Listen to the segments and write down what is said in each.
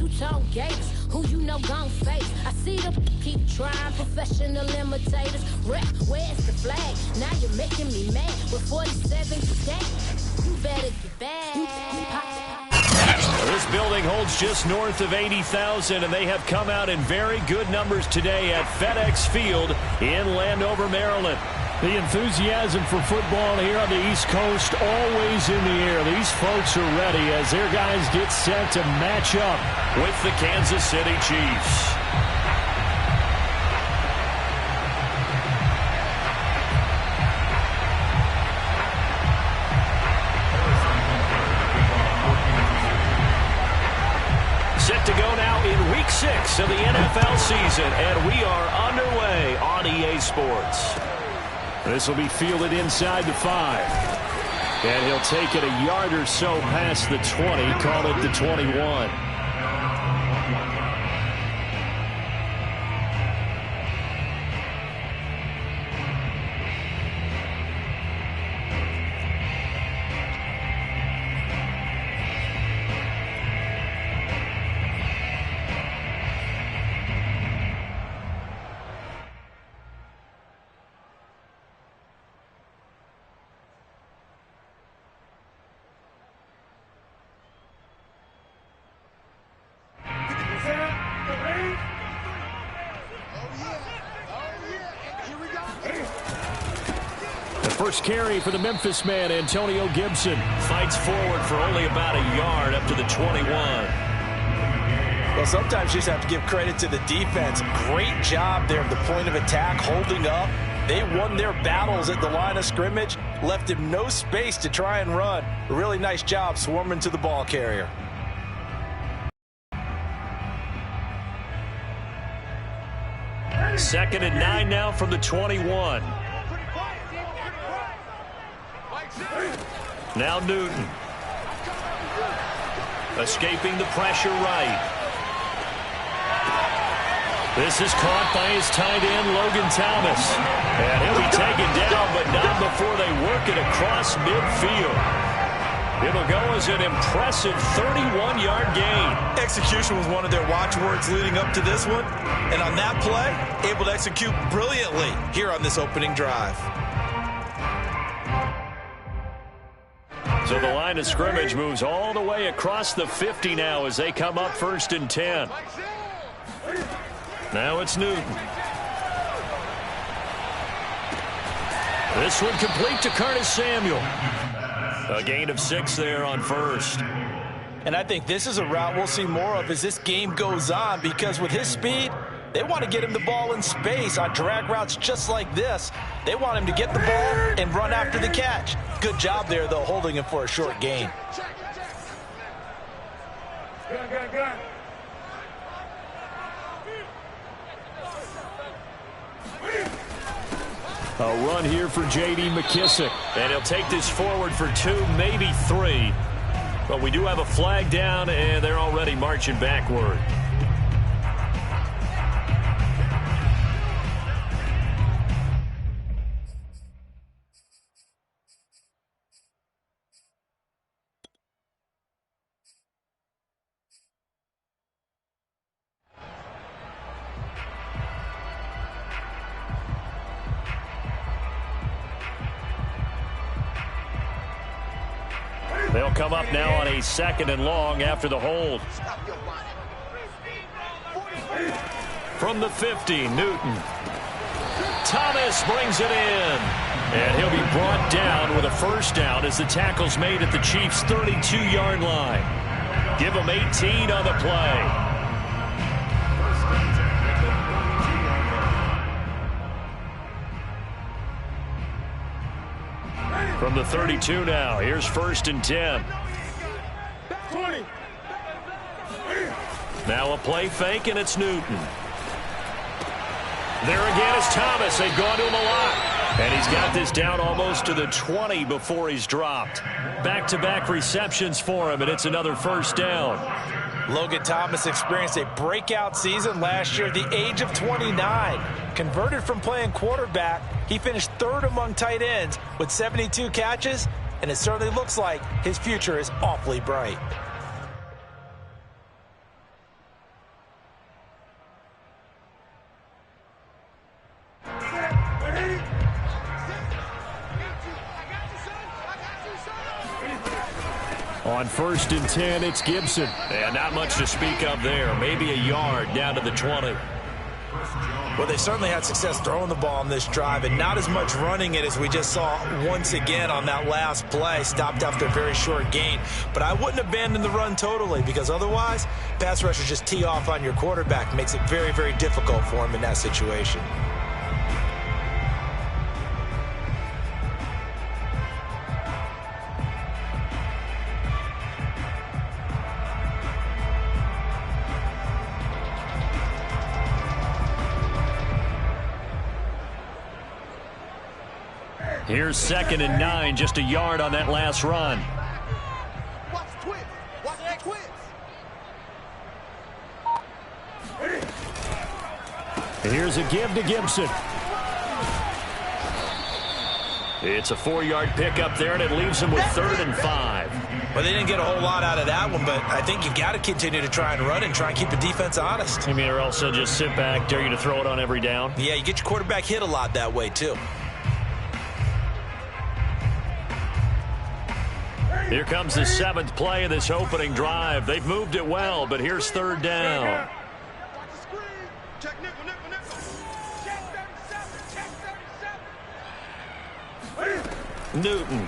two-tone gators. Who you know gon' face? I see them keep trying, professional imitators. Rep, where's the flag? Now you're making me mad. With 47 today, you better get back. This building holds just north of 80,000, and they have come out in very good numbers today at FedEx Field in Landover, Maryland. The enthusiasm for football here on the East Coast always in the air. These folks are ready as their guys get set to match up with the Kansas City Chiefs. Set to go now in Week 6 of the NFL season, and we are underway on EA Sports. This will be fielded inside the 5. And he'll take it a yard or so past the 20, call it the 21. First carry for the Memphis man, Antonio Gibson. Fights forward for only about a yard up to the 21. Well, sometimes you just have to give credit to the defense. Great job there at the point of attack, holding up. They won their battles at the line of scrimmage, left him no space to try and run. A really nice job swarming to the ball carrier. Second and 9 now from the 21. Now Newton. Escaping the pressure right. This is caught by his tight end, Logan Thomas. And he'll be taken down, but not before they work it across midfield. It'll go as an impressive 31-yard gain. Execution was one of their watchwords leading up to this one. And on that play, able to execute brilliantly here on this opening drive. So the line of scrimmage moves all the way across the 50 now as they come up 1st and 10. Now it's Newton. This one complete to Curtis Samuel. A gain of 6 there on 1st. And I think this is a route we'll see more of as this game goes on, because with his speed, they want to get him the ball in space on drag routes just like this. They want him to get the ball and run after the catch. Good job there, though, holding him for a short gain. A run here for J.D. McKissick. And he'll take this forward for 2, maybe 3. But we do have a flag down, and they're already marching backward. They'll come up now on a 2nd and long after the hold. From the 50, Newton. Thomas brings it in. And he'll be brought down with a 1st down as the tackle's made at the Chiefs' 32-yard line. Give them 18 on the play. From the 32 now, here's 1st and 10. Now a play fake, and it's Newton. There again is Thomas. They've gone to him a lot. And he's got this down almost to the 20 before he's dropped. Back-to-back receptions for him, and it's another 1st down. Logan Thomas experienced a breakout season last year at the age of 29. Converted from playing quarterback, he finished 3rd among tight ends with 72 catches, and it certainly looks like his future is awfully bright. On 1st and 10, it's Gibson. And not much to speak of there. Maybe a yard down to the 20. Well, they certainly had success throwing the ball on this drive and not as much running it as we just saw once again on that last play. Stopped after a very short gain. But I wouldn't abandon the run totally, because otherwise, pass rushers just tee off on your quarterback. Makes it very, very difficult for him in that situation. Here's 2nd and 9, just a yard on that last run. Watch the twist. Watch the twist. Here's a give to Gibson. It's a 4-yard pickup there, and it leaves him with 3rd and 5. Well, they didn't get a whole lot out of that one, but I think you've got to continue to try and run and try and keep the defense honest. You mean, or else they'll just sit back, dare you to throw it on every down? Yeah, you get your quarterback hit a lot that way, too. Here comes the 7th play of this opening drive. They've moved it well, but here's 3rd down. Watch the screen. Check nickel, nickel, nickel. Check 37, check 37. Newton.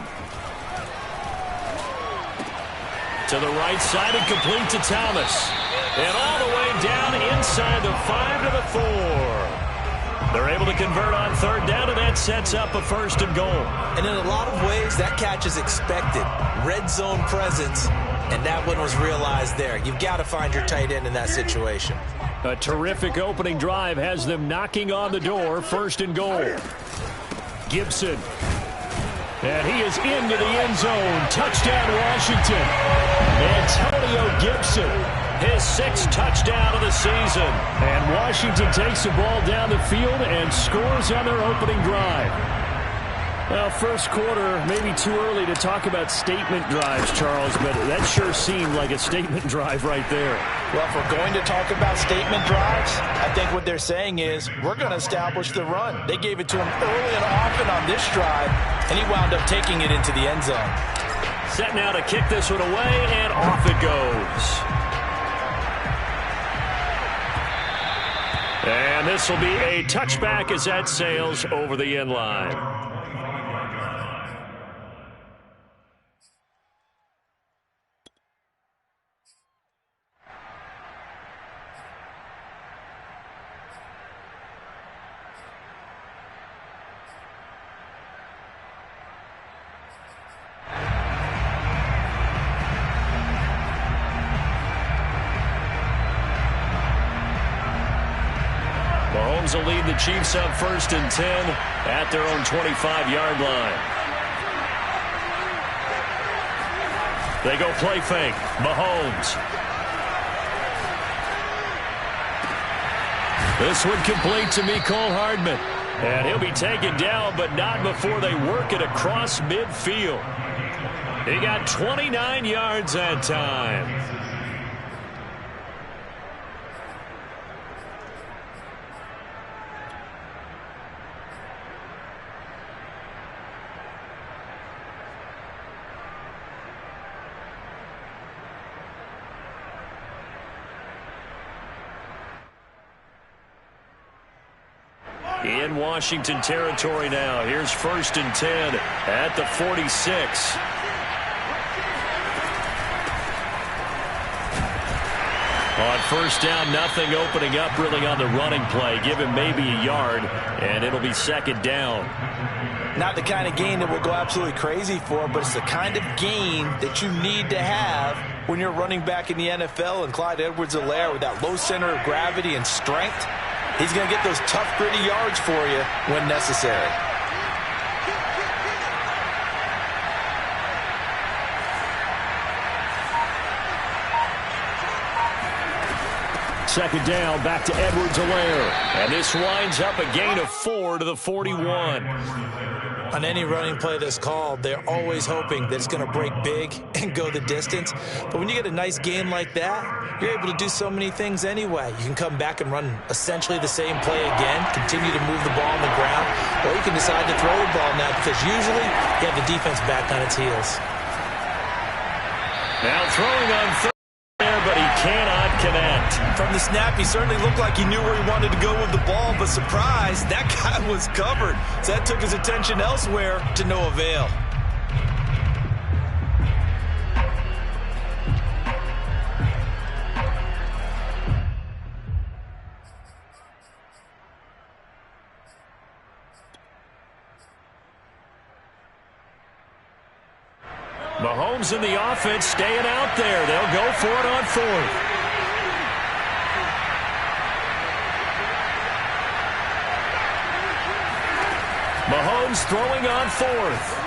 To the right side and complete to Thomas. And all the way down inside the 5 to the 4. They're able to convert on 3rd down, and that sets up a 1st and goal. And in a lot of ways, that catch is expected. Red zone presence, and that one was realized there. You've got to find your tight end in that situation. A terrific opening drive has them knocking on the door. 1st and goal. Gibson. And he is into the end zone. Touchdown, Washington. Antonio Gibson. His 6th touchdown of the season. And Washington takes the ball down the field and scores on their opening drive. Well, first quarter, maybe too early to talk about statement drives, Charles, but that sure seemed like a statement drive right there. Well, if we're going to talk about statement drives, I think what they're saying is we're going to establish the run. They gave it to him early and often on this drive, and he wound up taking it into the end zone. Set now to kick this one away, and off it goes. And this will be a touchback as that sails over the end line. Mahomes will lead the Chiefs up 1st and 10 at their own 25-yard line. They go play fake. Mahomes. This one complete to Mecole Hardman. And he'll be taken down, but not before they work it across midfield. He got 29 yards that time. In Washington territory now. Here's 1st and 10 at the 46. On 1st down, nothing opening up really on the running play. Give him maybe a yard, and it'll be 2nd down. Not the kind of gain that we'll go absolutely crazy for, but it's the kind of gain that you need to have when you're running back in the NFL. And Clyde Edwards-Helaire, with that low center of gravity and strength, he's going to get those tough, gritty yards for you when necessary. Second down, back to Edwards-Helaire. And this winds up a gain of 4 to the 41. On any running play that's called, they're always hoping that it's going to break big and go the distance. But when you get a nice game like that, you're able to do so many things anyway. You can come back and run essentially the same play again, continue to move the ball on the ground, or you can decide to throw the ball now because usually you have the defense back on its heels. Now throwing on third there, but he cannot connect. From the snap, he certainly looked like he knew where he wanted to go with the ball, but surprise, that guy was covered. So that took his attention elsewhere to no avail. Mahomes and the offense staying out there. They'll go for it on fourth. Mahomes throwing on fourth.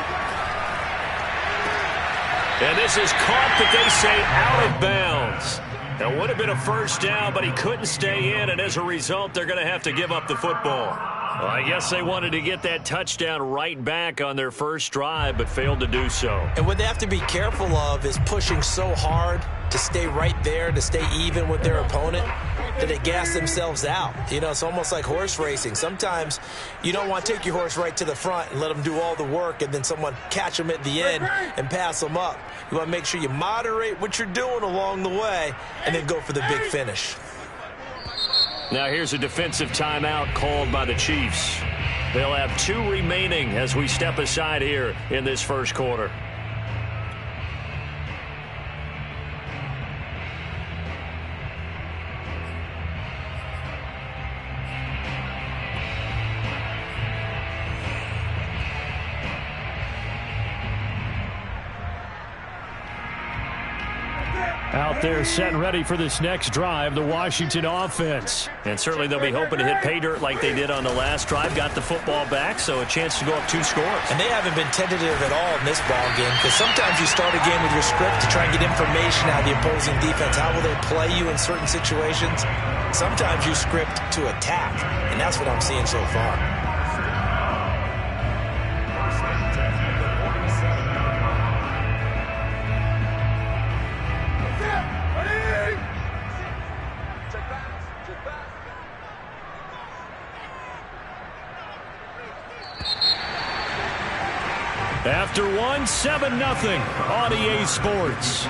And this is caught, that they say, out of bounds. That would have been a first down, but he couldn't stay in, and as a result, they're going to have to give up the football. Well, I guess they wanted to get that touchdown right back on their first drive, but failed to do so. And what they have to be careful of is pushing so hard to stay right there, to stay even with their opponent, that they gas themselves out. You know, it's almost like horse racing. Sometimes you don't want to take your horse right to the front and let them do all the work and then someone catch them at the end and pass them up. You want to make sure you moderate what you're doing along the way and then go for the big finish. Now here's a defensive timeout called by the Chiefs. They'll have 2 remaining as we step aside here in this first quarter. Out there set and ready for this next drive, the Washington offense. And certainly they'll be hoping to hit pay dirt like they did on the last drive. Got the football back, so a chance to go up 2 scores. And they haven't been tentative at all in this ball game, because sometimes you start a game with your script to try and get information out of the opposing defense. How will they play you in certain situations? Sometimes you script to attack, and that's what I'm seeing so far. After 1, 7-0 on EA Sports.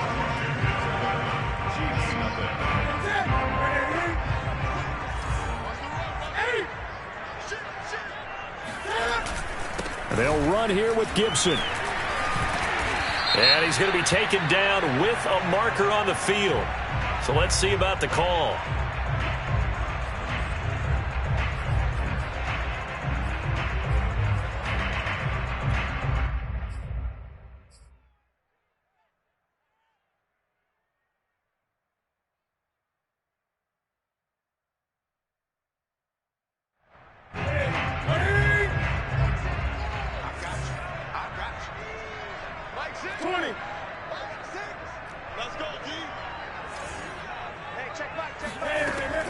They'll run here with Gibson. And he's going to be taken down with a marker on the field. So let's see about the call.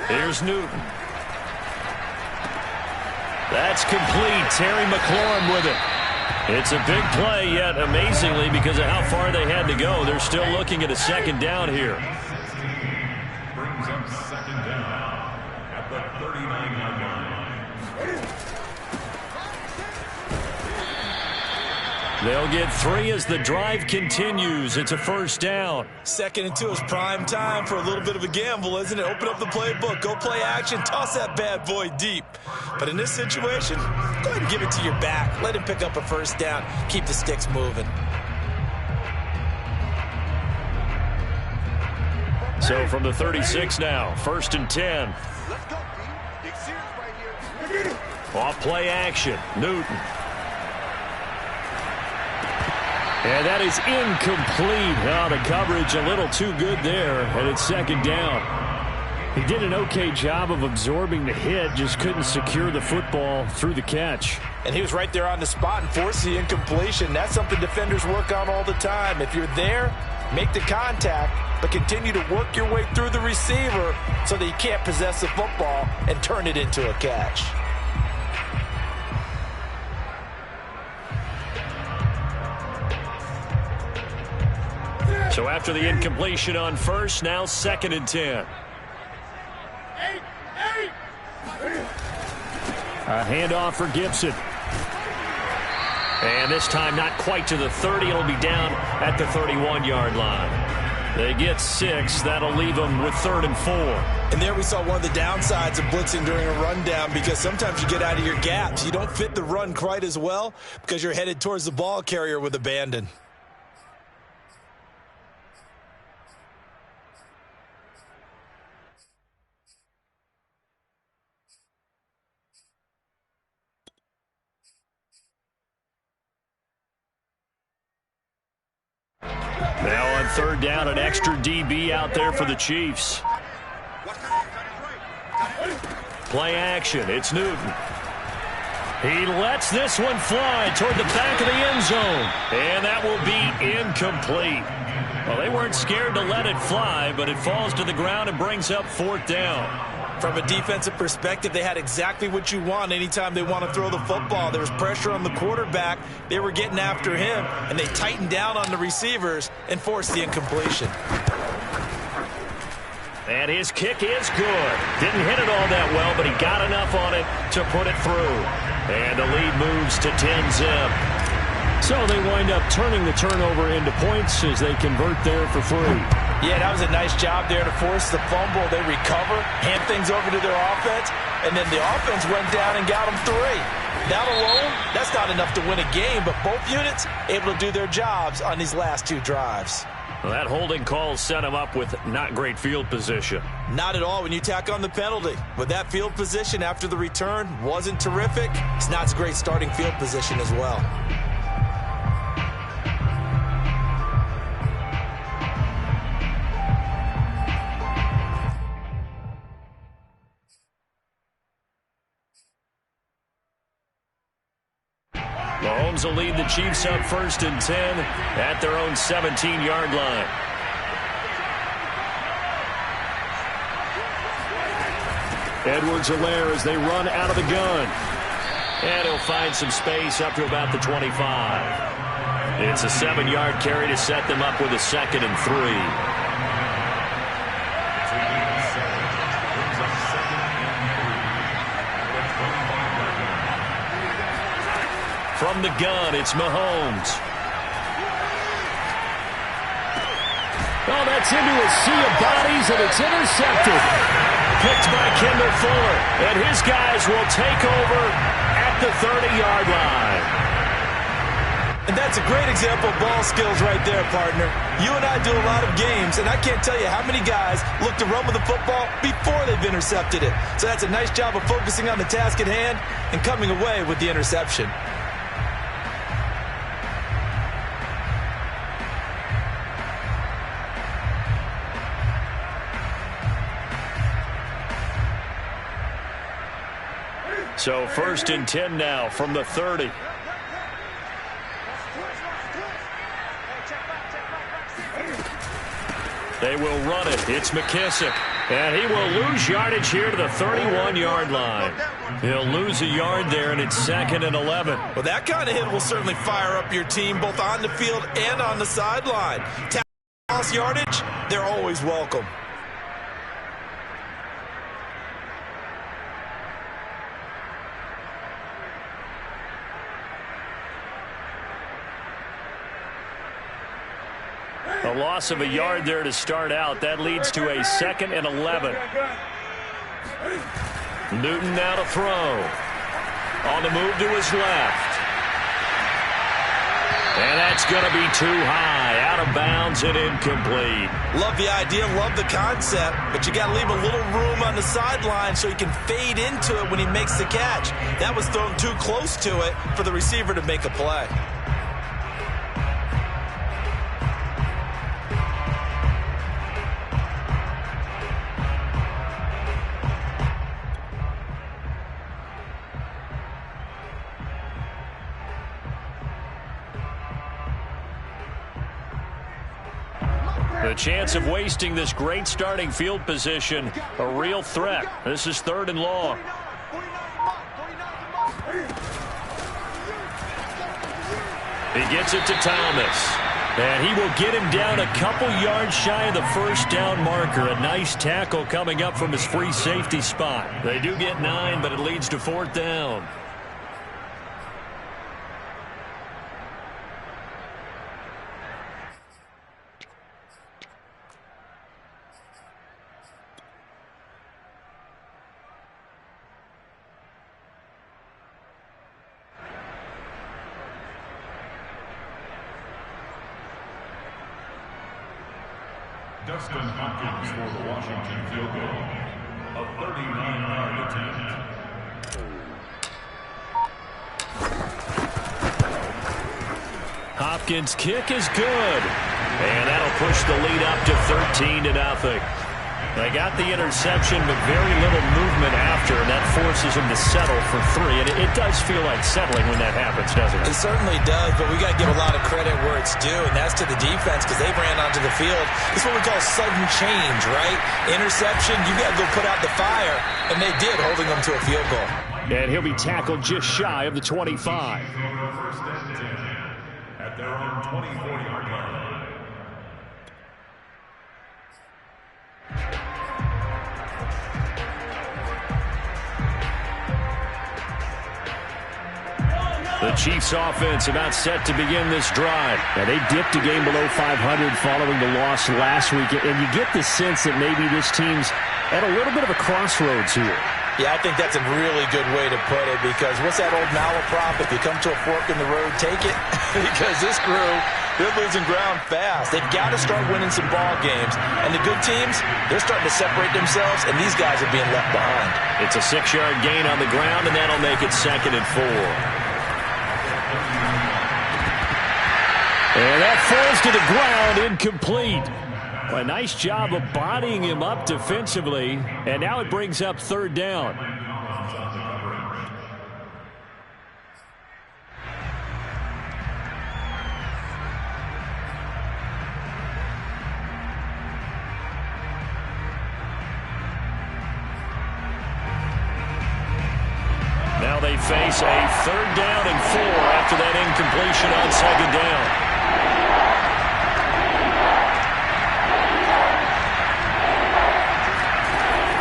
Here's Newton. That's complete. Terry McLaurin with it. It's a big play, yet amazingly, because of how far they had to go, they're still looking at a second down here. Brings up second down at the 39-yard line. They'll get 3 as the drive continues. It's a first down. 2nd and 2 is prime time for a little bit of a gamble, isn't it? Open up the playbook, go play action, toss that bad boy deep. But in this situation, go ahead and give it to your back. Let him pick up a first down. Keep the sticks moving. So from the 36 now, 1st and 10. Let's go, B. Big series right here. Off play action. Newton. And that is incomplete. Now the coverage a little too good there, and it's second down. He did an okay job of absorbing the hit, just couldn't secure the football through the catch. And he was right there on the spot and forced the incompletion. That's something defenders work on all the time. If you're there, make the contact, but continue to work your way through the receiver so that you can't possess the football and turn it into a catch. So after the incompletion on first, now 2nd and 10. A handoff for Gibson. And this time not quite to the 30. It'll be down at the 31-yard line. They get 6. That'll leave them with 3rd and 4. And there we saw one of the downsides of blitzing during a rundown, because sometimes you get out of your gaps. You don't fit the run quite as well because you're headed towards the ball carrier with abandon. Now on 3rd down, an extra DB out there for the Chiefs. Play action. It's Newton. He lets this one fly toward the back of the end zone. And that will be incomplete. Well, they weren't scared to let it fly, but it falls to the ground and brings up 4th down. From a defensive perspective, they had exactly what you want anytime they want to throw the football. There was pressure on the quarterback. They were getting after him, and they tightened down on the receivers and forced the incompletion. And his kick is good. Didn't hit it all that well, but he got enough on it to put it through. And the lead moves to 10-zip. So they wind up turning the turnover into points as they convert there for 3. Yeah, that was a nice job there to force the fumble. They recover, hand things over to their offense, and then the offense went down and got them 3. That alone, that's not enough to win a game, but both units able to do their jobs on these last 2 drives. Well, that holding call set him up with not great field position. Not at all when you tack on the penalty. But that field position after the return wasn't terrific. It's not a great starting field position as well. Mahomes will lead the Chiefs up 1st and 10 at their own 17-yard line. Edwards-Helaire as they run out of the gun. And he'll find some space up to about the 25. It's a 7-yard carry to set them up with a 2nd and 3. From the gun, it's Mahomes. Oh, that's into a sea of bodies, and it's intercepted. Picked by Kendall Fuller. And his guys will take over at the 30-yard line. And that's a great example of ball skills right there, partner. You and I do a lot of games, and I can't tell you how many guys look to run with the football before they've intercepted it. So that's a nice job of focusing on the task at hand and coming away with the interception. So 1st and 10 now from the 30. They will run it. It's McKissick. And he will lose yardage here to the 31-yard line. He'll lose a yard there, and it's 2nd and 11. Well, that kind of hit will certainly fire up your team both on the field and on the sideline. Lost yardage, they're always welcome. A loss of a yard there to start out. That leads to a 2nd and 11. Newton now to throw. On the move to his left. And that's going to be too high. Out of bounds and incomplete. Love the idea, love the concept, but you got to leave a little room on the sideline so he can fade into it when he makes the catch. That was thrown too close to it for the receiver to make a play. The chance of wasting this great starting field position, a real threat. This is 3rd and long. He gets it to Thomas. And he will get him down a couple yards shy of the 1st down marker. A nice tackle coming up from his free safety spot. They do get 9, but it leads to 4th down. Dustin Hopkins for the Washington field goal. A 39-yard attempt. Hopkins' kick is good. And that'll push the lead up to 13-0. They got the interception, but very little movement after, and that forces them to settle for 3. And it does feel like settling when that happens, doesn't it? It certainly does, but we got to give a lot of credit where it's due, and that's to the defense because they ran onto the field. This is what we call sudden change, right? Interception, you got to go put out the fire, and they did, holding them to a field goal. And he'll be tackled just shy of the 25. First and 10 at their own 24-yard line. The Chiefs offense about set to begin this drive. Now, they dipped a game below 500 following the loss last week, and you get the sense that maybe this team's at a little bit of a crossroads here. Yeah, I think that's a really good way to put it because what's that old malaprop? If you come to a fork in the road, take it. Because this crew, they're losing ground fast. They've got to start winning some ball games. And the good teams, they're starting to separate themselves, and these guys are being left behind. It's a 6-yard gain on the ground, and that'll make it 2nd and 4. And that falls to the ground, incomplete. A nice job of bodying him up defensively, and now it brings up 3rd down. Now they face a 3rd down and 4 after that incompletion on 2nd down.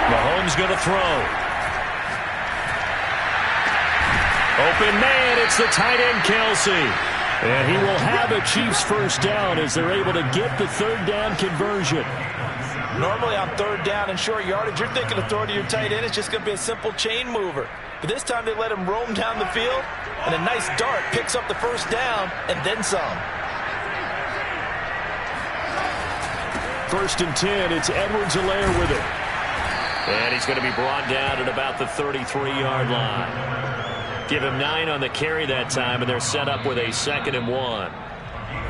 Mahomes going to throw. Open man, it's the tight end, Kelsey. And he will have a Chiefs 1st down as they're able to get the 3rd down conversion. Normally on 3rd down and short yardage, you're thinking of throwing to your tight end. It's just going to be a simple chain mover. But this time they let him roam down the field, and a nice dart picks up the 1st down and then some. 1st and 10, it's Edwards-Helaire with it. And he's going to be brought down at about the 33-yard line. Give him 9 on the carry that time, and they're set up with a 2nd and 1.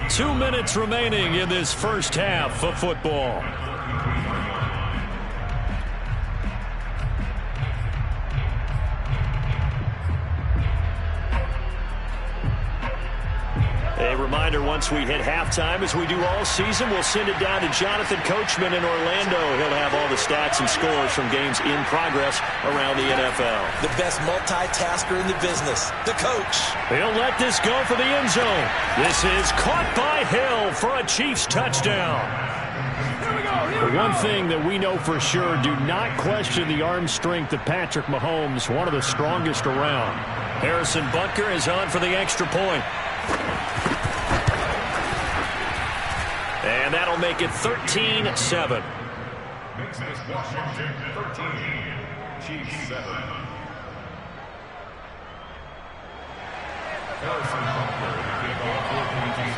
2 minutes remaining in this first half of football. A reminder, once we hit halftime, as we do all season, we'll send it down to Jonathan Coachman in Orlando. He'll have all the stats and scores from games in progress around the NFL. The best multitasker in the business, the coach. He'll let this go for the end zone. This is caught by Hill for a Chiefs touchdown. The one thing that we know for sure, do not question the arm strength of Patrick Mahomes, one of the strongest around. Harrison Butker is on for the extra point. And that'll make it 13-7. Makes this Washington 13, Chiefs 7. Harrison Butker to kick off 4 points.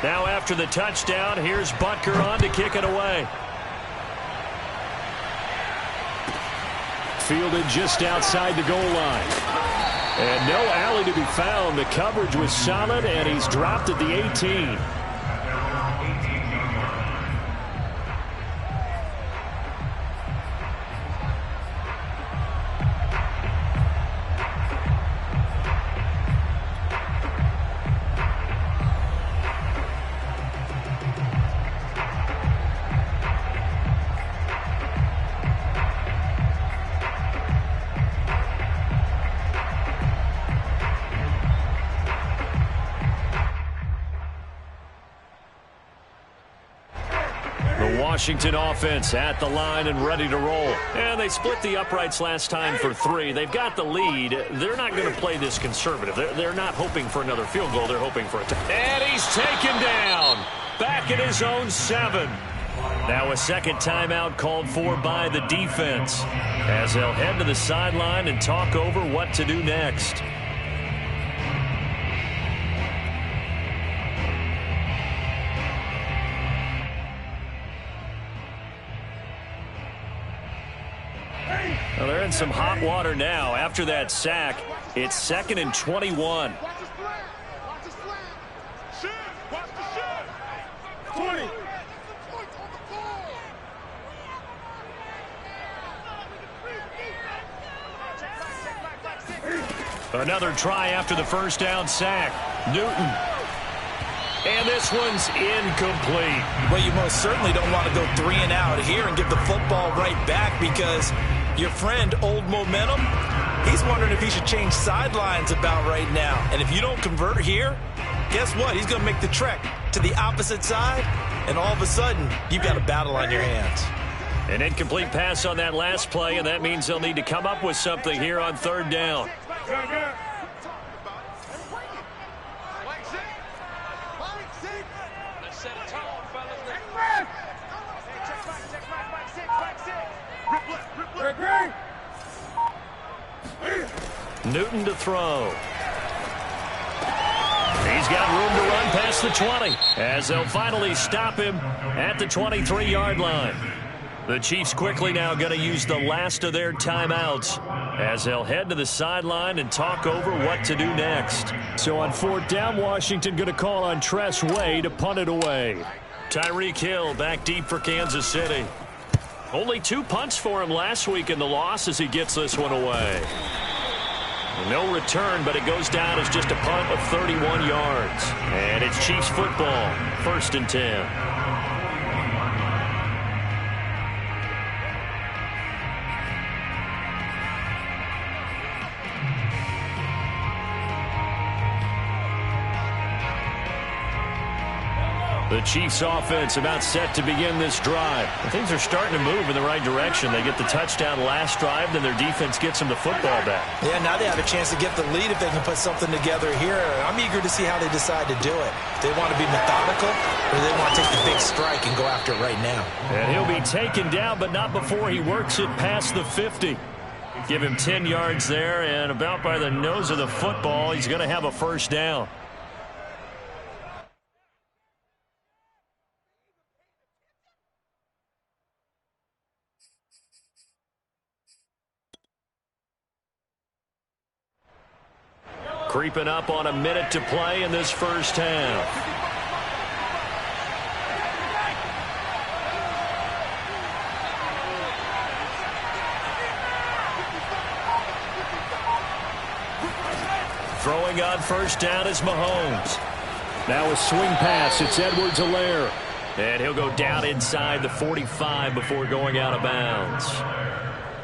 Now after the touchdown, here's Butker on to kick it away. Fielded just outside the goal line. And no alley to be found. The coverage was solid, and he's dropped at the 18. Washington offense at the line and ready to roll. And they split the uprights last time for 3. They've got the lead. They're not going to play this conservative. They're not hoping for another field goal. They're hoping for a and he's taken down. Back at his own 7. Now a second timeout called for by the defense as they'll head to the sideline and talk over what to do next. Well, they're in some hot water now. After that sack, it's 2nd and 21. Watch his flag. Watch his flag. Shit. Watch the shit. 20. Another try after the first down sack. Newton. And this one's incomplete. Well, you most certainly don't want to go 3 and out here and give the football right back, because your friend, Old Momentum, he's wondering if he should change sidelines about right now. And if you don't convert here, guess what? He's going to make the trek to the opposite side, and all of a sudden, you've got a battle on your hands. An incomplete pass on that last play, and that means they'll need to come up with something here on 3rd down. Newton to throw. He's got room to run past the 20 as they'll finally stop him at the 23-yard line. The Chiefs quickly now going to use the last of their timeouts as they'll head to the sideline and talk over what to do next. So on 4th down, Washington going to call on Tress Way to punt it away. Tyreek Hill back deep for Kansas City. Only 2 punts for him last week in the loss as he gets this one away. No return, but it goes down as just a punt of 31 yards. And it's Chiefs football, 1st and 10. The Chiefs offense about set to begin this drive. Things are starting to move in the right direction. They get the touchdown last drive, then their defense gets them the football back. Yeah, now they have a chance to get the lead if they can put something together here. I'm eager to see how they decide to do it. They want to be methodical, or they want to take the big strike and go after it right now. And he'll be taken down, but not before he works it past the 50. Give him 10 yards there, and about by the nose of the football, he's going to have a 1st down. Creeping up on a minute to play in this first half. Throwing on 1st down is Mahomes. Now a swing pass. It's Edwards-Helaire. And he'll go down inside the 45 before going out of bounds.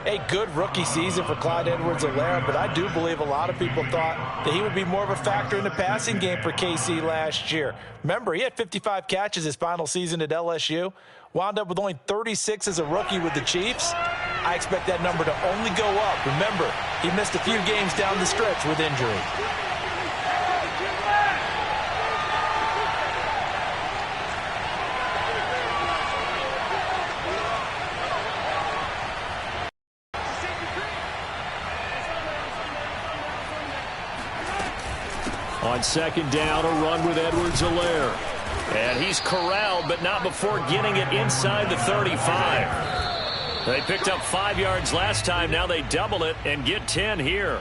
A good rookie season for Clyde Edwards-Helaire, but I do believe a lot of people thought that he would be more of a factor in the passing game for KC last year. Remember, he had 55 catches his final season at LSU, wound up with only 36 as a rookie with the Chiefs. I expect that number to only go up. Remember, he missed a few games down the stretch with injury. On 2nd down, a run with Edwards-Helaire. And he's corralled, but not before getting it inside the 35. They picked up 5 yards last time. Now they double it and get 10 here.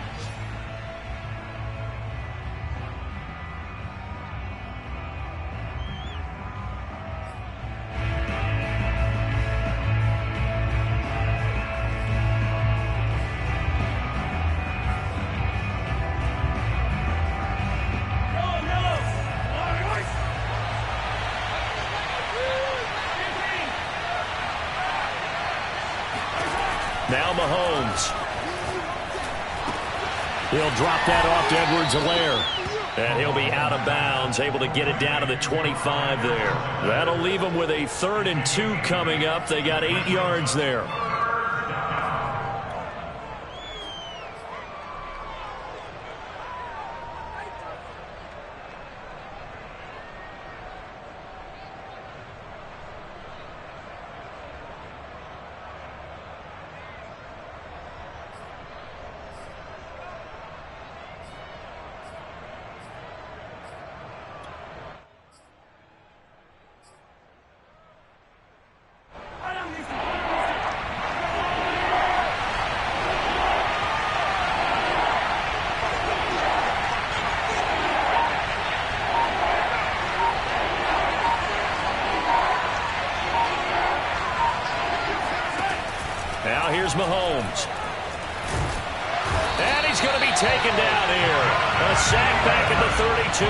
Now Mahomes. He'll drop that off to Edwards-Helaire. And he'll be out of bounds, able to get it down to the 25 there. That'll leave them with a 3rd and 2 coming up. They got 8 yards there. Now here's Mahomes. And he's going to be taken down here. A sack back at the 32.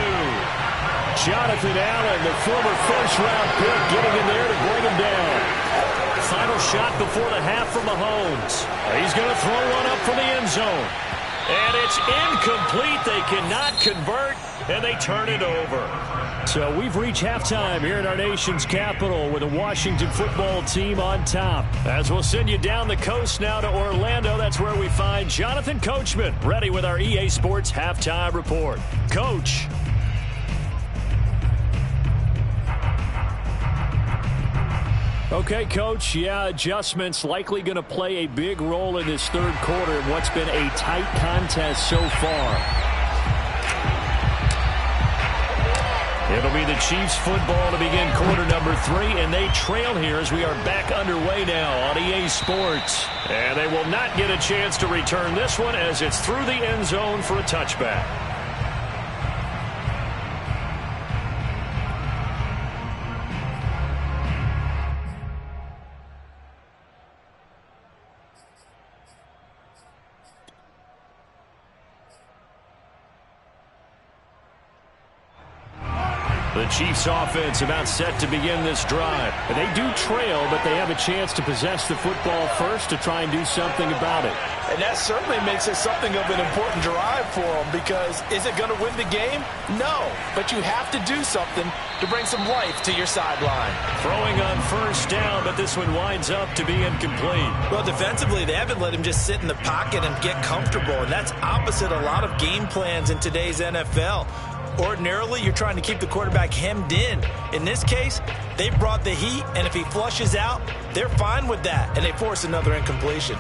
Jonathan Allen, the former first-round pick, getting in there to bring him down. Final shot before the half from Mahomes. He's going to throw one up from the end zone. And it's incomplete. They cannot convert, and they turn it over. So we've reached halftime here in our nation's capital with the Washington football team on top. As we'll send you down the coast now to Orlando, that's where we find Jonathan Coachman ready with our EA Sports halftime report. Coach. Okay, Coach, yeah, adjustments likely going to play a big role in this third quarter in what's been a tight contest so far. It'll be the Chiefs football to begin quarter number 3, and they trail here as we are back underway now on EA Sports. And they will not get a chance to return this one as it's through the end zone for a touchback. The Chiefs offense about set to begin this drive. They do trail, but they have a chance to possess the football first to try and do something about it. And that certainly makes it something of an important drive for them, because is it going to win the game? No, but you have to do something to bring some life to your sideline. Throwing on first down, but this one winds up to be incomplete. Well, defensively, they haven't let him just sit in the pocket and get comfortable, and that's opposite a lot of game plans in today's NFL. Ordinarily, you're trying to keep the quarterback hemmed in. In this case, they brought the heat, and if he flushes out, they're fine with that, and they force another incompletion.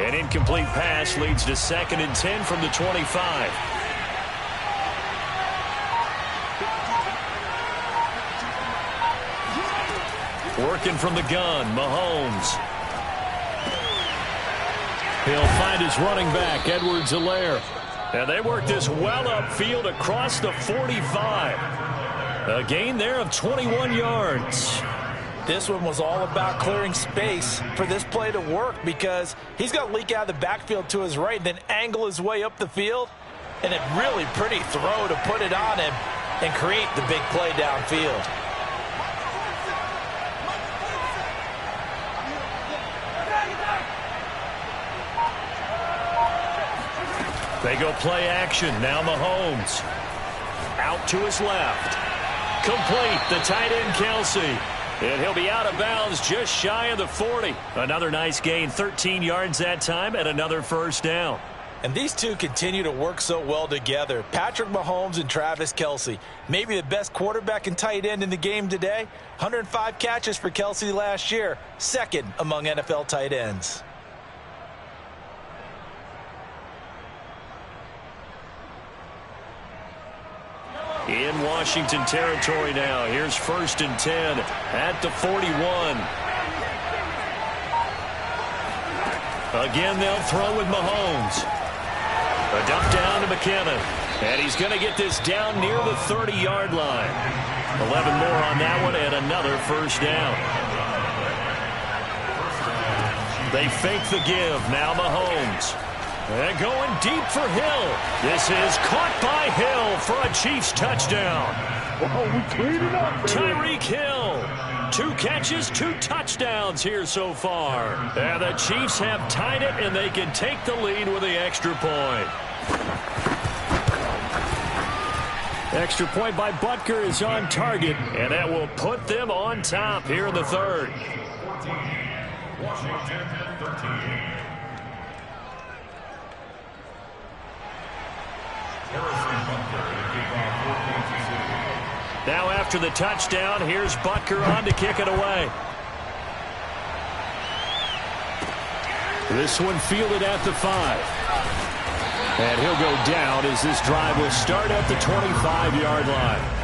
An incomplete pass leads to 2nd and 10 from the 25. Working from the gun, Mahomes. He'll find his running back, Edwards-Helaire. And they work this well upfield across the 45. A gain there of 21 yards. This one was all about clearing space for this play to work, because he's got to leak out of the backfield to his right and then angle his way up the field. And a really pretty throw to put it on him and create the big play downfield. They go play action. Now Mahomes. Out to his left. Complete. The tight end, Kelsey. And he'll be out of bounds just shy of the 40. Another nice gain. 13 yards that time and another first down. And these two continue to work so well together. Patrick Mahomes and Travis Kelsey. Maybe the best quarterback and tight end in the game today. 105 catches for Kelsey last year. 2nd among NFL tight ends. In Washington territory now. Here's 1st and 10 at the 41. Again, they'll throw with Mahomes. A dump down to McKinnon. And he's going to get this down near the 30-yard line. 11 more on that one and another first down. They fake the give. Now Mahomes. And going deep for Hill. This is caught by Hill for a Chiefs touchdown. Tyreek Hill. 2 catches, 2 touchdowns here so far. And the Chiefs have tied it, and they can take the lead with the extra point. Extra point by Butker is on target. And that will put them on top here in the third. 14, Washington 13. Now after the touchdown, here's Butker on to kick it away. This one fielded at the 5. And he'll go down as this drive will start at the 25-yard line.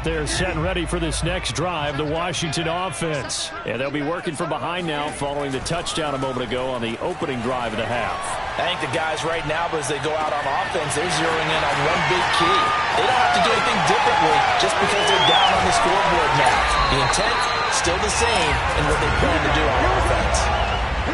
They're set and ready for this next drive, the Washington offense. And they'll be working from behind now following the touchdown a moment ago on the opening drive of the half. I think the guys right now, but as they go out on offense, they're zeroing in on one big key. They don't have to do anything differently just because they're down on the scoreboard now. The intent, still the same in what they plan to do on offense.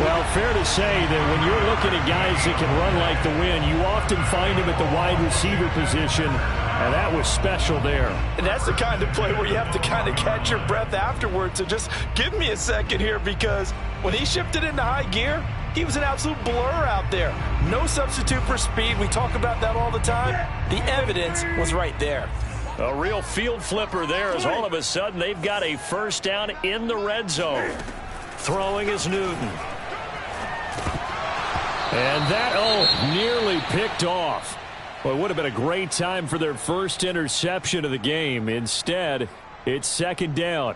Well, fair to say that when you're looking at guys that can run like the wind, you often find them at the wide receiver position, and that was special there. And that's the kind of play where you have to kind of catch your breath afterwards. So just give me a second here, because when he shifted into high gear, he was an absolute blur out there. No substitute for speed. We talk about that all the time. The evidence was right there. A real field flipper there, as all of a sudden they've got a first down in the red zone. Throwing is Newton. And that, nearly picked off. Well, it would have been a great time for their first interception of the game. Instead, it's second down.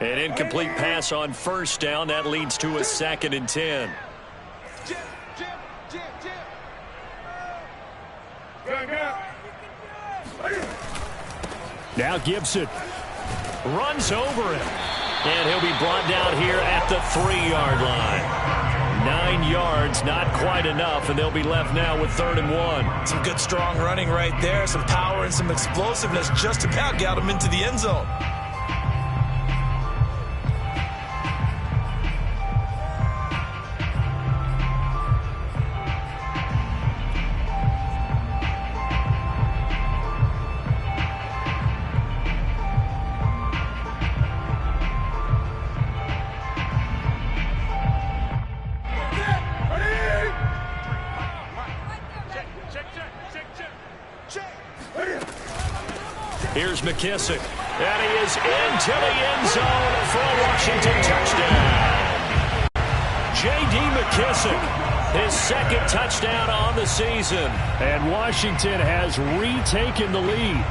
An incomplete pass on first down. That leads to a 2nd and 10. Now Gibson Runs over him. And he'll be brought down here at the 3-yard line. 9 yards, not quite enough, and they'll be left now with 3rd and 1. Some good strong running right there. Some power and some explosiveness just about got him into the end zone. Here's McKissick. And he is into the end zone for a Washington touchdown. J.D. McKissick, his 2nd touchdown on the season. And Washington has retaken the lead.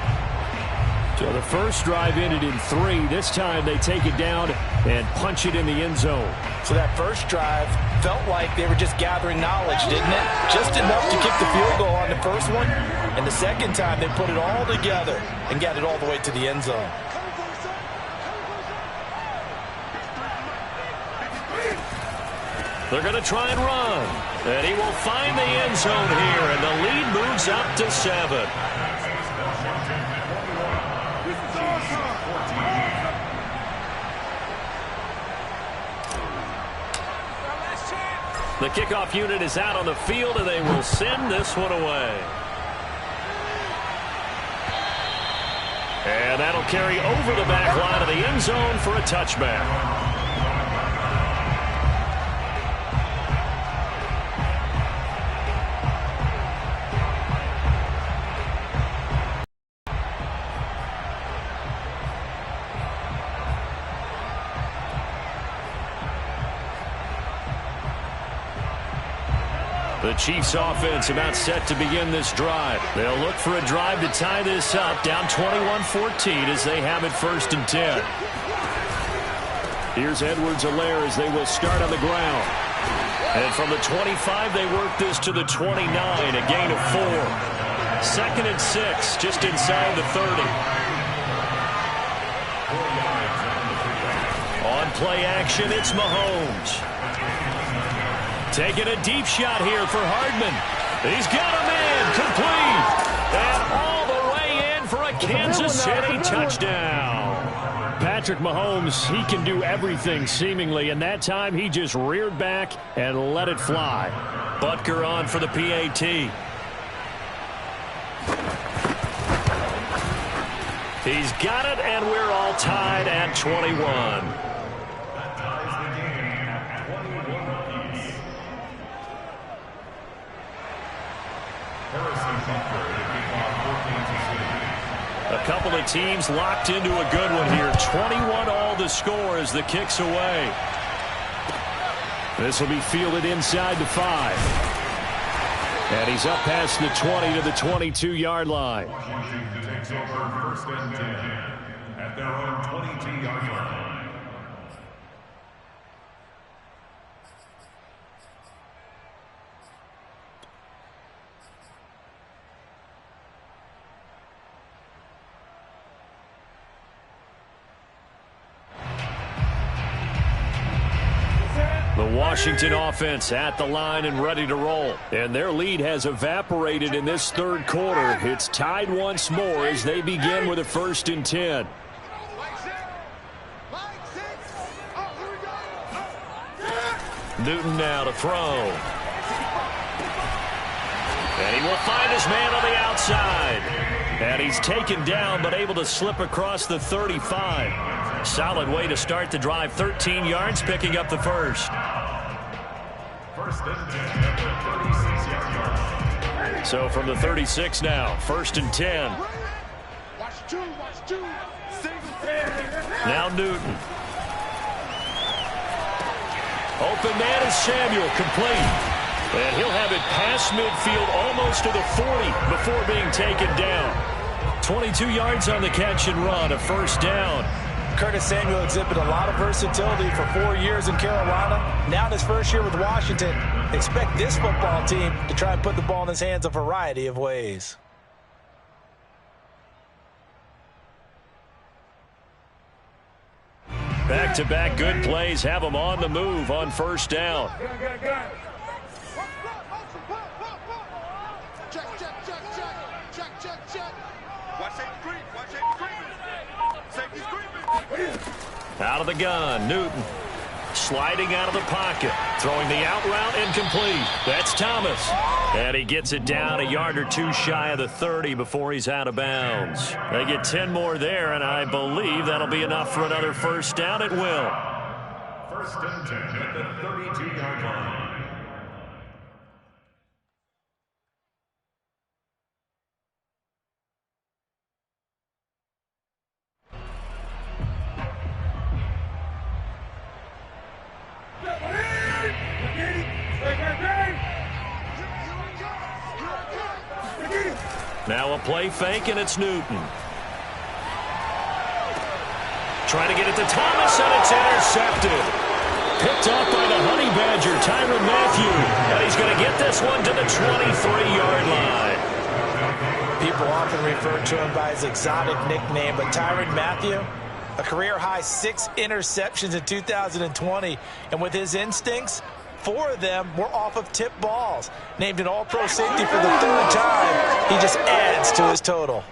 So the first drive ended in 3. This time they take it down and punch it in the end zone. So that first drive felt like they were just gathering knowledge, didn't it? Just enough to kick the field goal on the first one. And the second time they put it all together and got it all the way to the end zone. They're going to try and run. And he will find the end zone here. And the lead moves up to 7. The kickoff unit is out on the field, and they will send this one away. And that'll carry over the back line of the end zone for a touchback. The Chiefs offense about set to begin this drive. They'll look for a drive to tie this up, down 21-14 as they have it 1st and 10. Here's Edwards-Helaire as they will start on the ground. And from the 25, they work this to the 29, a gain of 4. 2nd and 6, just inside the 30. On play action, it's Mahomes. Taking a deep shot here for Hardman. He's got a man complete. And all the way in for a Kansas City touchdown. Patrick Mahomes, he can do everything seemingly, and that time he just reared back and let it fly. Butker on for the PAT. He's got it, and we're all tied at 21. A couple of teams locked into a good one here. 21 all the score as the kick's away. This will be fielded inside the 5. And he's up past the 20 to the 22-yard line. Washington takes over 1st and 10. at their own 22-yard line. The Washington offense at the line and ready to roll. And their lead has evaporated in this third quarter. It's tied once more as they begin with a 1st and 10. Newton now to throw. And he will find his man on the outside. And he's taken down but able to slip across the 35. Solid way to start the drive. 13 yards, picking up the first. 1st and 10 at the 36-yard line. So from the 36 now, 1st and 10. Watch two. Now Newton. Open man is Samuel, complete. And he'll have it past midfield almost to the 40 before being taken down. 22 yards on the catch and run, a 1st down. Curtis Samuel exhibited a lot of versatility for 4 years in Carolina. Now in his 1st year with Washington, expect this football team to try and put the ball in his hands a variety of ways. Back-to-back good plays have them on the move on 1st down. Out of the gun, Newton. Sliding out of the pocket. Throwing the out route incomplete. That's Thomas. And he gets it down a yard or two shy of the 30 before he's out of bounds. They get 10 more there, and I believe that'll be enough for another 1st down. It will. 1st and 10 at the 32-yard line. Now a play fake, and it's Newton. Trying to get it to Thomas, and it's intercepted. Picked off by the Honey Badger, Tyrann Mathieu. And he's going to get this one to the 23-yard line. People often refer to him by his exotic nickname, but Tyrann Mathieu, a career-high 6 interceptions in 2020. And with his instincts, 4 of them were off of tip balls. Named an all-pro safety for the 3rd time, he just adds to his total.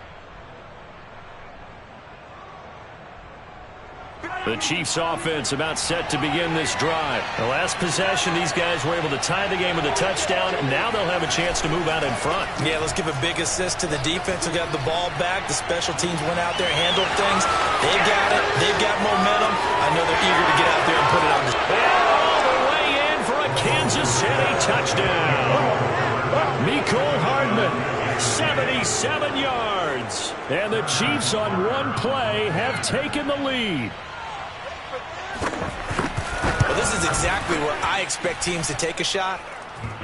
The Chiefs offense about set to begin this drive. The last possession, these guys were able to tie the game with a touchdown, and now they'll have a chance to move out in front. Yeah, let's give a big assist to the defense who got the ball back. The special teams went out there, handled things. They've got it. They've got momentum. I know they're eager to get out there and put it on the... All the way in for a Kansas City touchdown. Mecole Hardman, 77 yards. And the Chiefs on one play have taken the lead. Well, this is exactly where I expect teams to take a shot.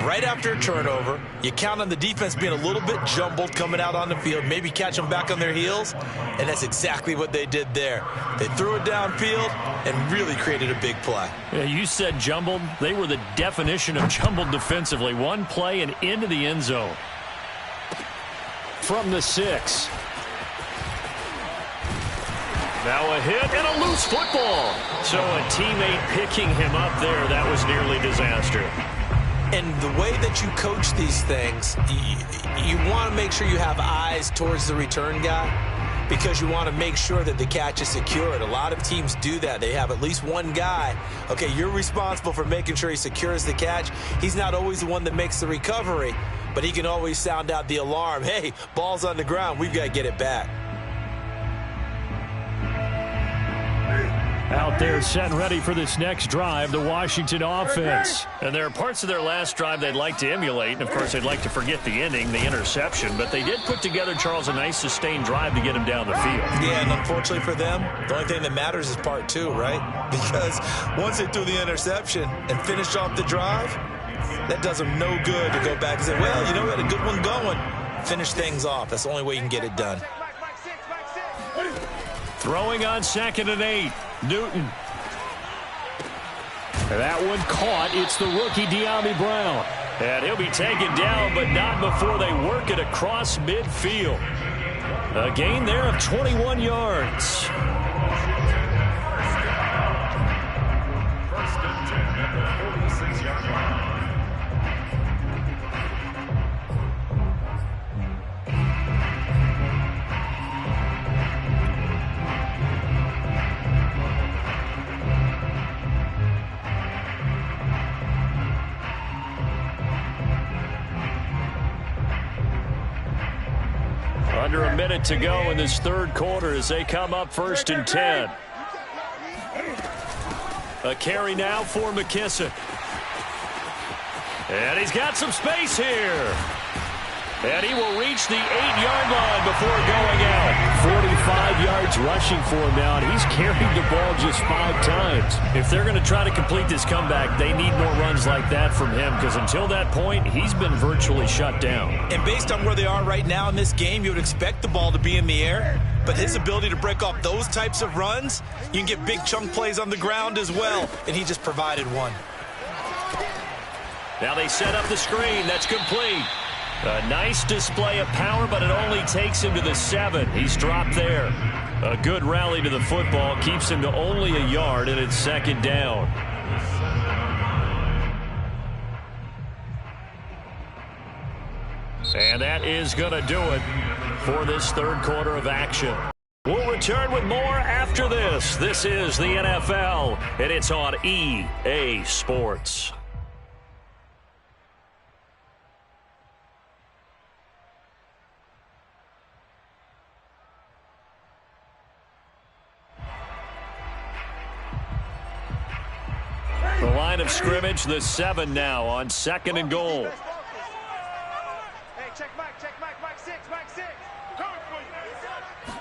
Right after a turnover, you count on the defense being a little bit jumbled coming out on the field, maybe catch them back on their heels, and that's exactly what they did there. They threw it downfield and really created a big play. Yeah, you said jumbled. They were the definition of jumbled defensively. One play and into the end zone. From the 6. Now a hit and a loose football. So a teammate picking him up there, that was nearly disaster. And the way that you coach these things, you want to make sure you have eyes towards the return guy because you want to make sure that the catch is secured. A lot of teams do that. They have at least one guy. Okay, you're responsible for making sure he secures the catch. He's not always the one that makes the recovery, but he can always sound out the alarm. Hey, ball's on the ground. We've got to get it back. Out there set and ready for this next drive, the Washington offense. And there are parts of their last drive they'd like to emulate. And, of course, they'd like to forget the ending, the interception. But they did put together, Charles, a nice sustained drive to get him down the field. Yeah, and unfortunately for them, the only thing that matters is part 2, right? Because once they threw the interception and finished off the drive, that does them no good to go back and say, well, you know, we had a good one going. Finish things off. That's the only way you can get it done. Throwing on 2nd and 8. Newton. That one caught. It's the rookie De'Ami Brown. And he'll be taken down, but not before they work it across midfield. A gain there of 21 yards. First and 10 at the 46-yard line. Under a minute to go in this third quarter as they come up 1st and 10. A carry now for McKissick. And he's got some space here. And he will reach the 8-yard line before going out. 45 yards rushing for him now, and he's carried the ball just 5 times. If they're going to try to complete this comeback, they need more runs like that from him, because until that point, he's been virtually shut down. And based on where they are right now in this game, you would expect the ball to be in the air. But his ability to break off those types of runs, you can get big chunk plays on the ground as well, and he just provided one. Now they set up the screen. That's complete. A nice display of power, but it only takes him to the 7. He's dropped there. A good rally to the football keeps him to only a yard, and it's 2nd down. And that is going to do it for this third quarter of action. We'll return with more after this. This is the NFL, and it's on EA Sports. The line of scrimmage, the 7 now on 2nd and goal. Hey, check Mike 6, Mike 6. Coming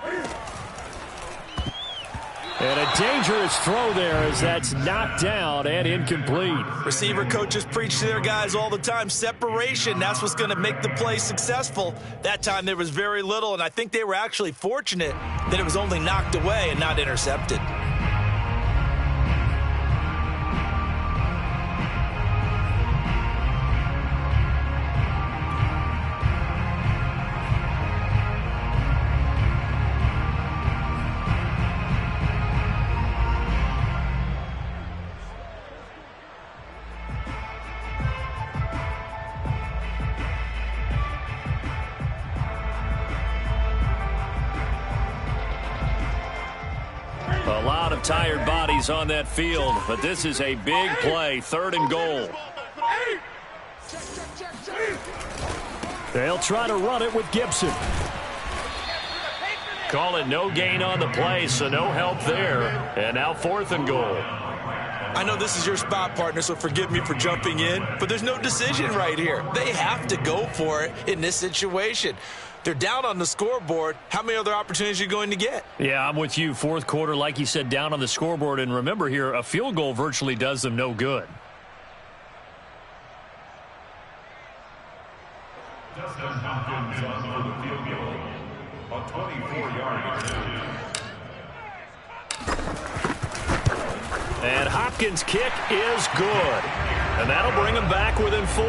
for you. And a dangerous throw there as that's knocked down and incomplete. Receiver coaches preach to their guys all the time. Separation, that's what's going to make the play successful. That time there was very little, and I think they were actually fortunate that it was only knocked away and not intercepted. A lot of tired bodies on that field, but this is a big play, 3rd and goal. They'll try to run it with Gibson. Call it no gain on the play, so no help there. And now 4th and goal. I know this is your spot, partner, so forgive me for jumping in, but there's no decision right here. They have to go for it in this situation. They're down on the scoreboard. How many other opportunities are you going to get? Yeah, I'm with you. 4th quarter, like you said, down on the scoreboard. And remember here, a field goal virtually does them no good. Justin Hopkins on for the field goal. A 24-yard attempt. And Hopkins' kick is good. And that'll bring him back within 4.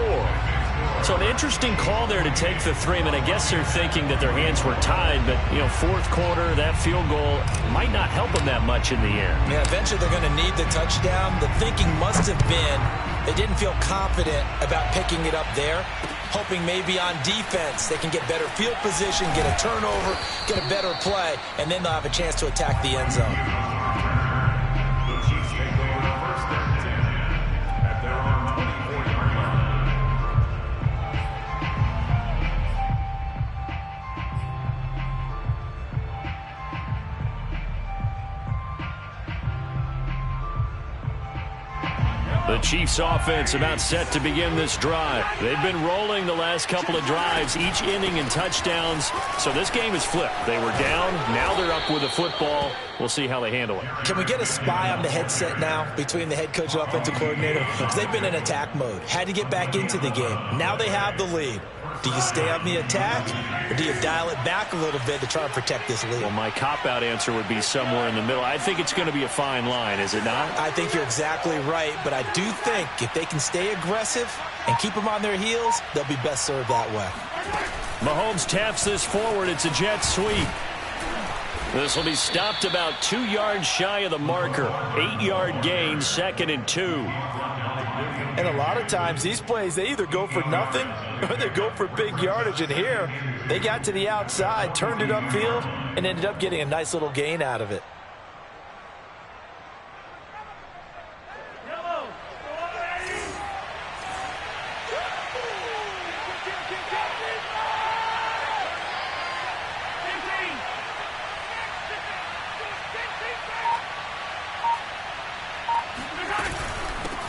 So an interesting call there to take the 3. I mean, I guess they're thinking that their hands were tied, but, 4th quarter, that field goal might not help them that much in the end. Yeah, eventually they're going to need the touchdown. The thinking must have been they didn't feel confident about picking it up there, hoping maybe on defense they can get better field position, get a turnover, get a better play, and then they'll have a chance to attack the end zone. The Chiefs take over 1st and 10 at their own 24-yard line. The Chiefs offense about set to begin this drive. They've been rolling the last couple of drives, each inning in touchdowns. So this game is flipped. They were down. Now they're up with the football. We'll see how they handle it. Can we get a spy on the headset now between the head coach and offensive coordinator? Because they've been in attack mode. Had to get back into the game. Now they have the lead. Do you stay on the attack, or do you dial it back a little bit to try and protect this lead? Well, my cop-out answer would be somewhere in the middle. I think it's going to be a fine line, is it not? I think you're exactly right, but I do think if they can stay aggressive and keep them on their heels, they'll be best served that way. Mahomes taps this forward. It's a jet sweep. This will be stopped about 2 yards shy of the marker. 8-yard gain, 2nd and 2. And a lot of times these plays, they either go for nothing or they go for big yardage. And here, they got to the outside, turned it upfield, and ended up getting a nice little gain out of it.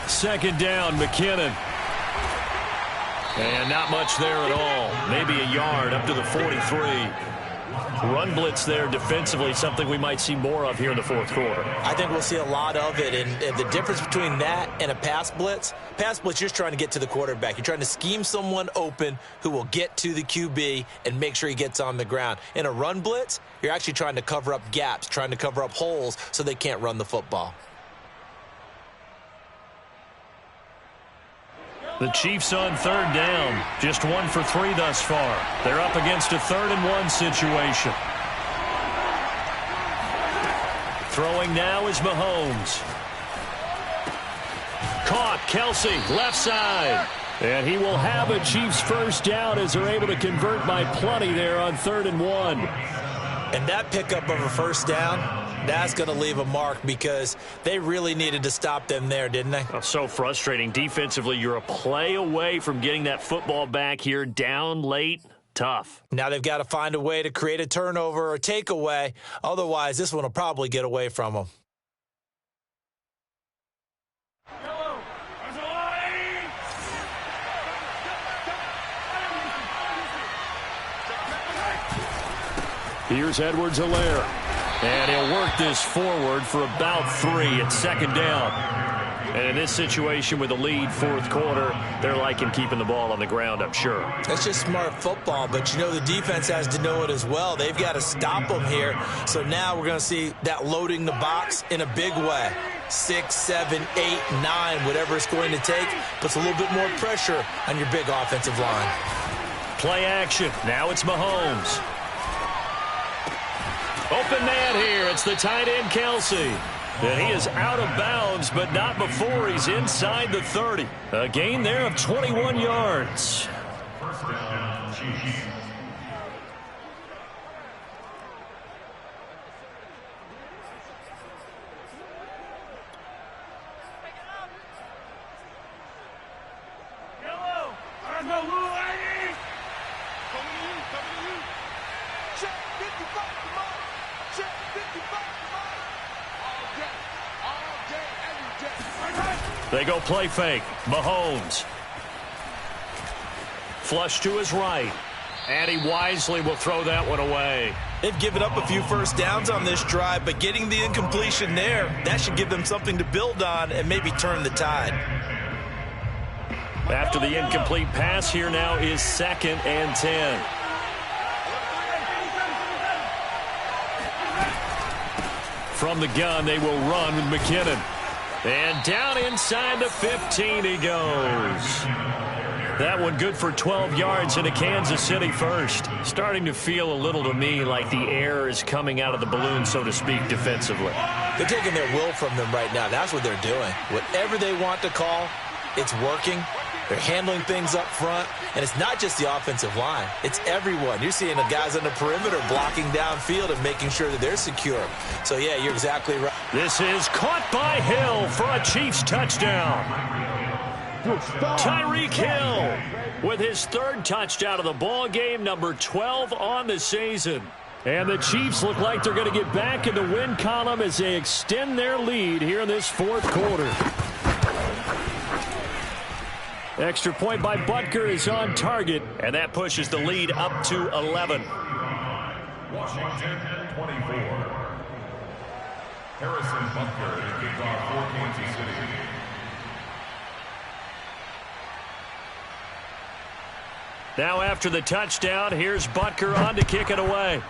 Second down, McKinnon. And not much there at all. Maybe a yard up to the 43. Run blitz there defensively, something we might see more of here in the fourth quarter. I think we'll see a lot of it. And the difference between that and a pass blitz, you're just trying to get to the quarterback. You're trying to scheme someone open who will get to the QB and make sure he gets on the ground. In a run blitz, you're actually trying to cover up gaps, trying to cover up holes so they can't run the football. The Chiefs on third down. Just 1 for 3 thus far. They're up against a 3rd and 1 situation. Throwing now is Mahomes. Caught. Kelsey, left side. And he will have a Chiefs first down as they're able to convert by plenty there on 3rd and 1. And that pickup of a first down, that's going to leave a mark because they really needed to stop them there, didn't they? Oh, so frustrating. Defensively, you're a play away from getting that football back here. Down late, tough. Now they've got to find a way to create a turnover or takeaway. Otherwise, this one will probably get away from them. Here's Edwards-Helaire. And he'll work this forward for about 3 at 2nd down. And in this situation with a lead, fourth quarter, they're liking keeping the ball on the ground, I'm sure. That's just smart football, but you know the defense has to know it as well. They've got to stop them here. So now we're going to see that loading the box in a big way. 6, 7, 8, 9, whatever it's going to take, puts a little bit more pressure on your big offensive line. Play action. Now it's Mahomes. Open man here. It's the tight end, Kelsey. And he is out of bounds, but not before he's inside the 30. A gain there of 21 yards. First down, Chiefs. They go play fake. Mahomes. Flush to his right. And he wisely will throw that one away. They've given up a few first downs on this drive, but getting the incompletion there, that should give them something to build on and maybe turn the tide. After the incomplete pass, here now is 2nd and 10. From the gun, they will run with McKinnon. And down inside the 15 he goes. That one good for 12 yards in a Kansas City first. Starting to feel a little to me like the air is coming out of the balloon, so to speak, defensively. They're taking their will from them right now. That's what they're doing. Whatever they want to call, it's working. They're handling things up front. And it's not just the offensive line. It's everyone. You're seeing the guys on the perimeter blocking downfield and making sure that they're secure. So, yeah, you're exactly right. This is caught by Hill for a Chiefs touchdown. Tyreek Hill with his 3rd touchdown of the ball game, number 12 on the season. And the Chiefs look like they're going to get back in the win column as they extend their lead here in this fourth quarter. Extra point by Butker is on target, and that pushes the lead up to 11. Washington 24. Harrison Butker to kick off for Kansas City. Now after the touchdown, here's Butker on to kick it away.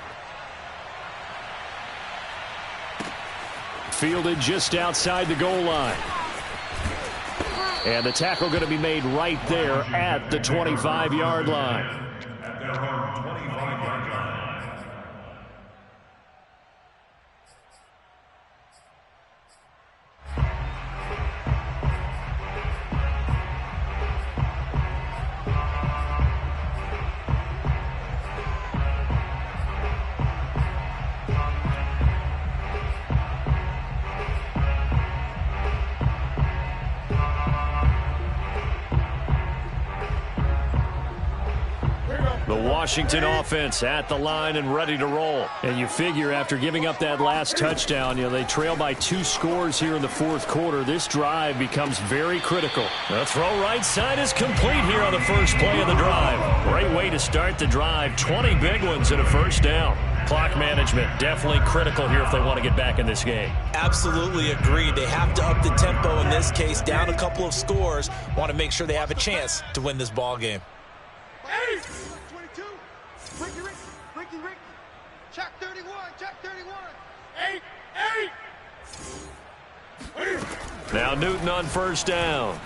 Fielded just outside the goal line. And the tackle going to be made right there at the 25-yard line. At their own 25-yard line. The Washington offense at the line and ready to roll. And you figure after giving up that last touchdown, they trail by 2 scores here in the fourth quarter. This drive becomes very critical. The throw right side is complete here on the first play of the drive. Great way to start the drive. 20 big ones and a first down. Clock management definitely critical here if they want to get back in this game. Absolutely agreed. They have to up the tempo in this case, down a couple of scores. Want to make sure they have a chance to win this ball game. Ricky. Check 31. Now Newton on first down.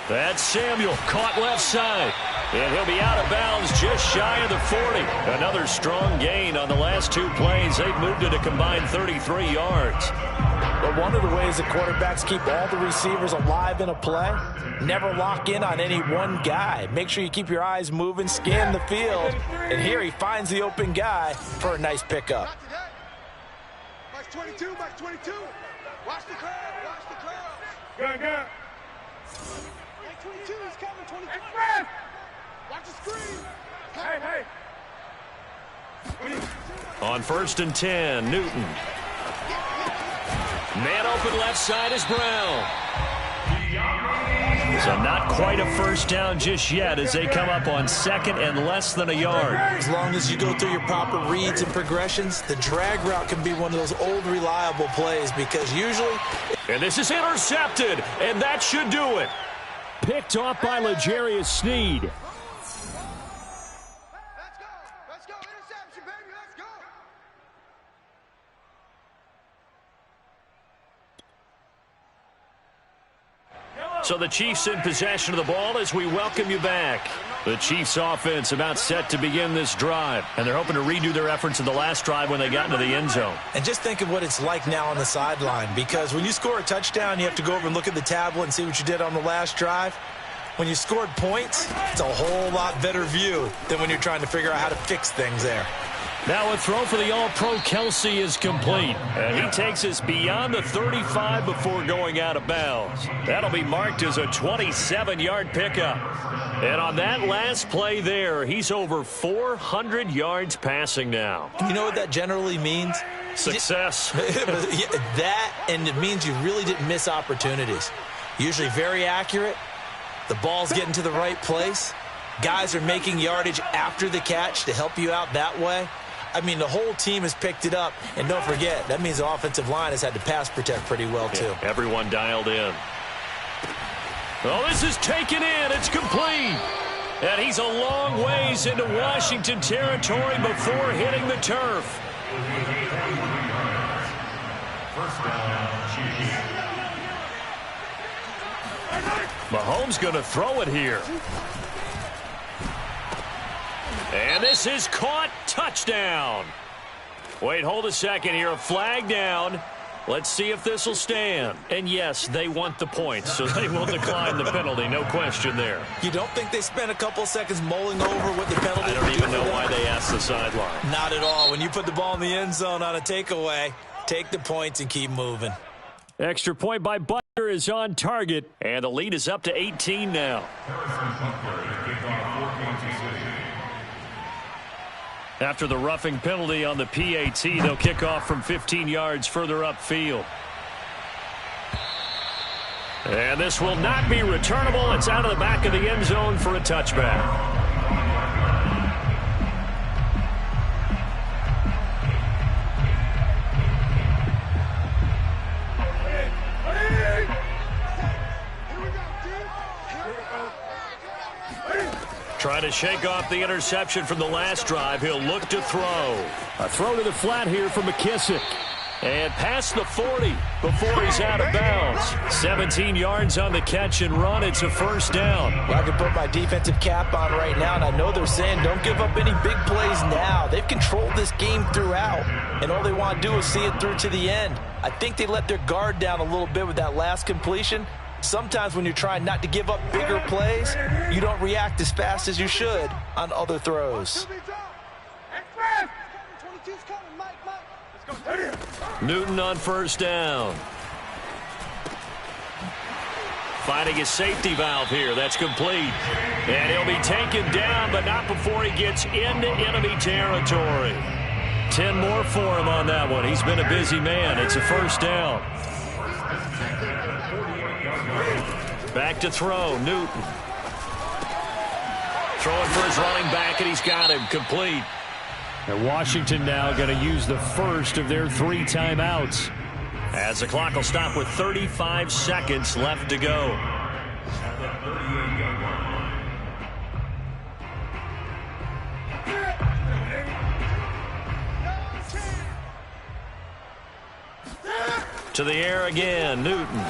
That's Samuel, caught left side. And he'll be out of bounds just shy of the 40. Another strong gain on the last 2 plays. They've moved it a combined 33 yards. But one of the ways that quarterbacks keep all the receivers alive in a play, never lock in on any one guy. Make sure you keep your eyes moving, scan the field. And here he finds the open guy for a nice pickup. Not today. Max 22. Watch the curve. Gun. Max 22 is coming. 22. Watch the screen. Hey. On first and 10, Newton. Man open left side is Brown. So not quite a first down just yet as they come up on second and less than a yard. As long as you go through your proper reads and progressions, the drag route can be one of those old reliable plays because usually... And this is intercepted, and that should do it. Picked off by L'Jarius Sneed. Let's go. Interception, baby. Let's go. So the Chiefs in possession of the ball as we welcome you back. The Chiefs offense about set to begin this drive, and they're hoping to redo their efforts in the last drive when they got into the end zone. And just think of what it's like now on the sideline, because when you score a touchdown, you have to go over and look at the tablet and see what you did on the last drive. When you scored points, it's a whole lot better view than when you're trying to figure out how to fix things there. Now a throw for the All-Pro Kelsey is complete. And he takes us beyond the 35 before going out of bounds. That'll be marked as a 27-yard pickup. And on that last play there, he's over 400 yards passing now. You know what that generally means? Success. That, and it means you really didn't miss opportunities. Usually very accurate. The ball's getting to the right place. Guys are making yardage after the catch to help you out that way. I mean, the whole team has picked it up. And don't forget, that means the offensive line has had to pass protect pretty well, too. Yeah, everyone dialed in. Oh, this is taken in. It's complete. And he's a long ways into Washington territory before hitting the turf. First down, Chiefs. Mahomes going to throw it here. And this is caught. Touchdown. Wait, hold a second here. A flag down. Let's see if this will stand. And yes, they want the points, so they will decline the penalty. No question there. You don't think they spent a couple seconds mulling over what the penalty I don't even know why they asked the sideline. Not at all. When you put the ball in the end zone on a takeaway, take the points and keep moving. Extra point by Butker is on target. And the lead is up to 18 now. After the roughing penalty on the PAT, they'll kick off from 15 yards further upfield. And this will not be returnable. It's out of the back of the end zone for a touchback. Trying Trying to shake off the interception from the last drive. He'll look to throw. A throw to the flat here for McKissick. And past the 40 before he's out of bounds. 17 yards on the catch and run. It's a first down. Well, I can put my defensive cap on right now, and I know they're saying don't give up any big plays now. They've controlled this game throughout, and all they want to do is see it through to the end. I think they let their guard down a little bit with that last completion. Sometimes when you're trying not to give up bigger plays, you don't react as fast as you should on other throws. Newton on first down. Finding his safety valve here. That's complete. And he'll be taken down, but not before he gets into enemy territory. 10 more for him on that one. He's been a busy man. It's a first down. Back to throw. Newton. Throwing for his running back, and he's got him. Complete. And Washington now going to use the first of their 3 timeouts. As the clock will stop with 35 seconds left to go. To the air again, Newton.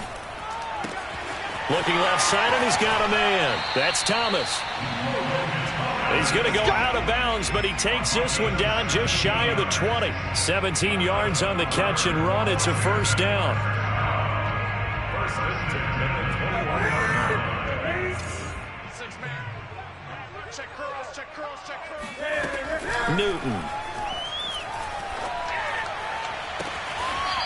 Looking left side, and he's got a man. That's Thomas. He's going to go out of bounds, but he takes this one down just shy of the 20. 17 yards on the catch and run. It's a first down. Newton.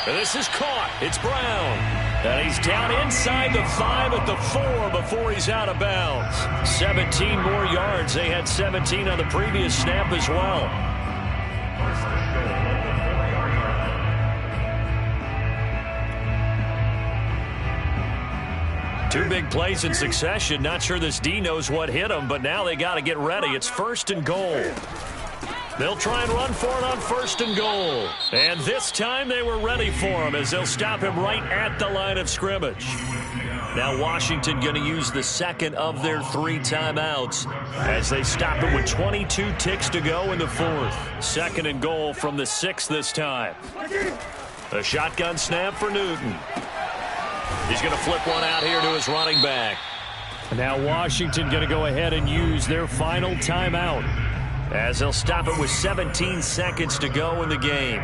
And this is caught. It's Brown. And he's down inside the 5 at the 4 before he's out of bounds. 17 more yards. They had 17 on the previous snap as well. Two big plays in succession. Not sure this D knows what hit him, but now they got to get ready. It's first and goal. They'll try and run for it on first and goal. And this time they were ready for him as they'll stop him right at the line of scrimmage. Now Washington going to use the second of their 3 timeouts as they stop it with 22 ticks to go in the 4th. Second and goal from the 6th this time. A shotgun snap for Newton. He's going to flip one out here to his running back. Now Washington going to go ahead and use their final timeout as they'll stop it with 17 seconds to go in the game.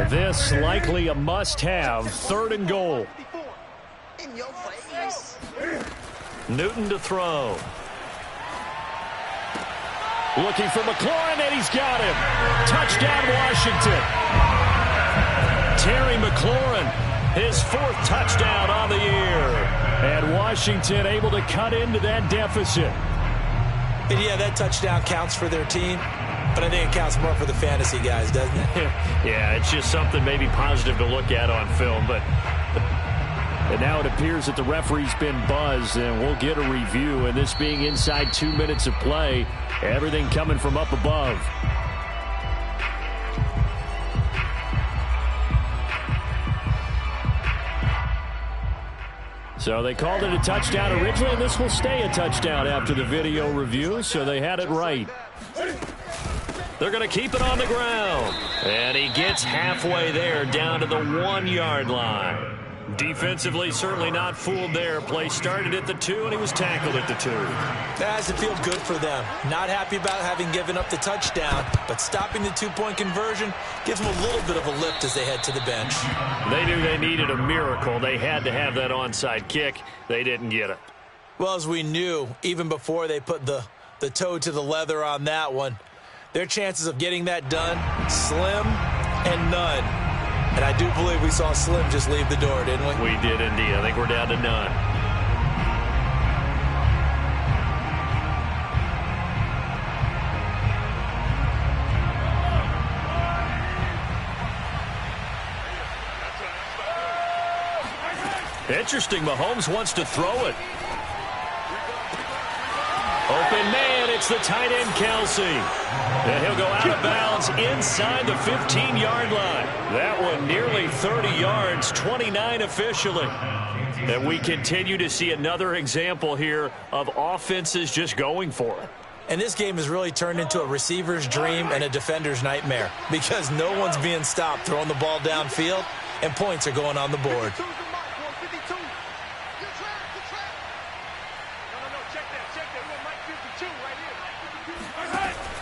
This likely a must-have. 3rd and goal. In your face. Newton to throw. Looking for McLaurin, and he's got him. Touchdown, Washington. Terry McLaurin, his 4th touchdown on the year. And Washington able to cut into that deficit. And yeah, that touchdown counts for their team, but I think it counts more for the fantasy guys, doesn't it? Yeah, it's just something maybe positive to look at on film, but... And now it appears that the referee's been buzzed, and we'll get a review. And this being inside 2 minutes of play, everything coming from up above. So they called it a touchdown originally, and this will stay a touchdown after the video review, so they had it right. They're going to keep it on the ground. And he gets halfway there, down to the 1-yard line. Defensively, certainly not fooled there. Play started at the 2, and he was tackled at the 2. That has to feel good for them. Not happy about having given up the touchdown, but stopping the 2-point conversion gives them a little bit of a lift as they head to the bench. They knew they needed a miracle. They had to have that onside kick. They didn't get it. Well, as we knew, even before they put the toe to the leather on that one, their chances of getting that done, slim and none. And I do believe we saw Slim just leave the door, didn't we? We did indeed. I think we're down to none. Interesting. Mahomes wants to throw it. Open man, it's the tight end, Kelsey. And he'll go out of bounds inside the 15-yard line. That one nearly 30 yards, 29 officially. And we continue to see another example here of offenses just going for it. And this game has really turned into a receiver's dream and a defender's nightmare because no one's being stopped throwing the ball downfield, and points are going on the board.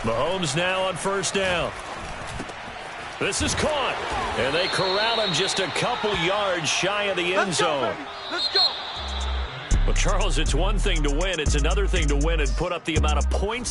Mahomes now on first down. This is caught, and they corral him just a couple yards shy of the end zone. Let's go. Well, Charles, it's one thing to win. It's another thing to win and put up the amount of points